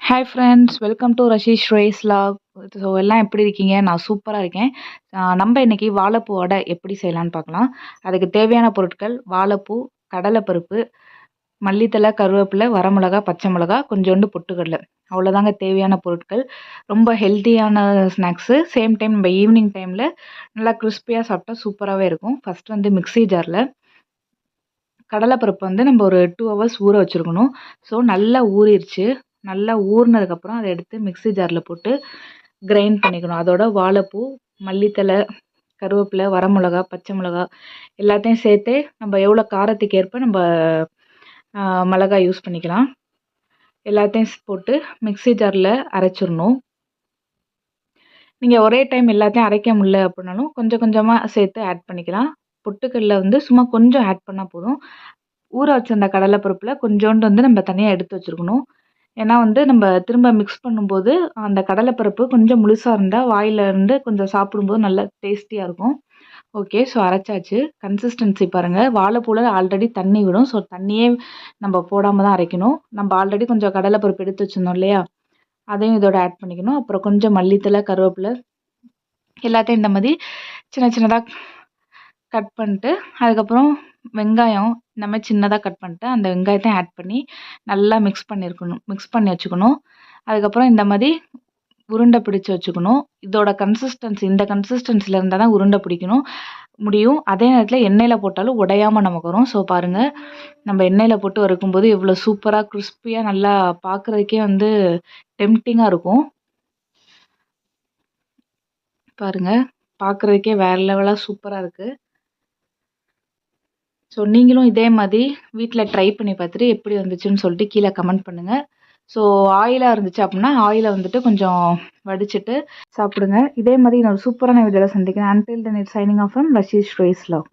Hi friends, welcome to Rashish race log. So எல்லாம் எப்படி இருக்கீங்க? நான் சூப்பராக இருக்கேன். நம்ம இன்னைக்கு வாழைப்பூ வடை எப்படி செய்யலான்னு பார்க்கலாம். அதுக்கு தேவையான பொருட்கள்: வாழைப்பூ, கடலைப்பருப்பு, மல்லித்தழை, கருவேப்பிலை, வரமிளகா, பச்சை மிளகா, கொஞ்சோண்டு பொட்டுக்கடலை. அவ்வளோதாங்க தேவையான பொருட்கள். ரொம்ப ஹெல்த்தியான ஸ்நாக்ஸு. சேம் டைம் நம்ம ஈவினிங் டைமில் நல்லா கிறிஸ்பியாக சாப்பிட்டா சூப்பராகவே இருக்கும். ஃபஸ்ட்டு வந்து மிக்ஸி ஜாரில் கடலைப்பருப்பு வந்து நம்ம ஒரு 2 ஹவர்ஸ் ஊற வச்சுருக்கணும். ஸோ நல்லா ஊறிடுச்சு. நல்லா ஊறினதுக்கப்புறம் அதை எடுத்து மிக்ஸி ஜாரில் போட்டு கிரைண்ட் பண்ணிக்கணும். அதோட வாழைப்பூ, மல்லித்தழை, கருவேப்பிலை, வரமிளகா, பச்சை மிளகா எல்லாத்தையும் சேர்த்து நம்ம எவ்வளோ காரத்துக்கு ஏற்ப நம்ம மிளகாய் யூஸ் பண்ணிக்கலாம். எல்லாத்தையும் போட்டு மிக்ஸி ஜாரில் அரைச்சிடணும். நீங்கள் ஒரே டைம் எல்லாத்தையும் அரைக்க முடியல அப்படின்னாலும் கொஞ்சம் கொஞ்சமாக சேர்த்து ஆட் பண்ணிக்கலாம். பொட்டுக்கடலை வந்து சும்மா கொஞ்சம் ஆட் பண்ணால் போதும். ஊற வச்சிருந்த கடலைப்பருப்பில் கொஞ்சோண்டு வந்து நம்ம தனியாக எடுத்து வச்சுருக்கணும். ஏன்னா வந்து நம்ம திரும்ப மிக்ஸ் பண்ணும்போது அந்த கடலைப்பருப்பு கொஞ்சம் முழுசாக இருந்தால் வாயில இருந்து கொஞ்சம் சாப்பிடும்போது நல்லா டேஸ்டியாக இருக்கும். ஓகே, ஸோ அரைச்சாச்சு. கன்சிஸ்டன்சி பாருங்கள். வாழைப்பூவில் ஆல்ரெடி தண்ணி விடும். ஸோ தண்ணியே நம்ம போடாமல் தான் அரைக்கணும். நம்ம ஆல்ரெடி கொஞ்சம் கடலைப்பருப்பு எடுத்து வச்சுருந்தோம் இல்லையா, அதையும் இதோட ஆட் பண்ணிக்கணும். அப்புறம் கொஞ்சம் மல்லித்தழை, கருவேப்பிலை எல்லாத்தையும் இந்த மாதிரி சின்ன சின்னதாக கட் பண்ணிட்டு, அதுக்கப்புறம் வெங்காயம் இந்த மாதிரி சின்னதாக கட் பண்ணிட்டு அந்த வெங்காயத்தையும் ஆட் பண்ணி நல்லா மிக்ஸ் பண்ணி வச்சுக்கணும். அதுக்கப்புறம் இந்த மாதிரி உருண்டை பிடிச்சு வச்சுக்கணும். இதோட கன்சிஸ்டன்சி இந்த கன்சிஸ்டன்சியில் இருந்தால் தான் உருண்டை பிடிக்கணும் முடியும். அதே நேரத்தில் எண்ணெயில் போட்டாலும் உடையாமல் நமக்கு வரும். ஸோ பாருங்கள், நம்ம எண்ணெயில் போட்டு வறுக்கும்போது எவ்வளோ சூப்பராக கிறிஸ்பியாக நல்லா பார்க்குறதுக்கே வந்து டெம்ப்டிங்காக இருக்கும். பாருங்கள், பார்க்குறதுக்கே வேறு லெவலாக சூப்பராக இருக்குது. ஸோ நீங்களும் இதே மாதிரி வீட்டில் ட்ரை பண்ணி பார்த்துட்டு எப்படி வந்துச்சுன்னு சொல்லிட்டு கீழே கமெண்ட் பண்ணுங்கள். ஸோ ஆயிலாக இருந்துச்சு அப்படின்னா ஆயிலை வந்துட்டு கொஞ்சம் வடிச்சிட்டு சாப்பிடுங்க. இதே மாதிரி நான் ஒரு சூப்பரான வீடியோவில் சந்திக்கிறேன். Until then it's signing off from Rashish race lock.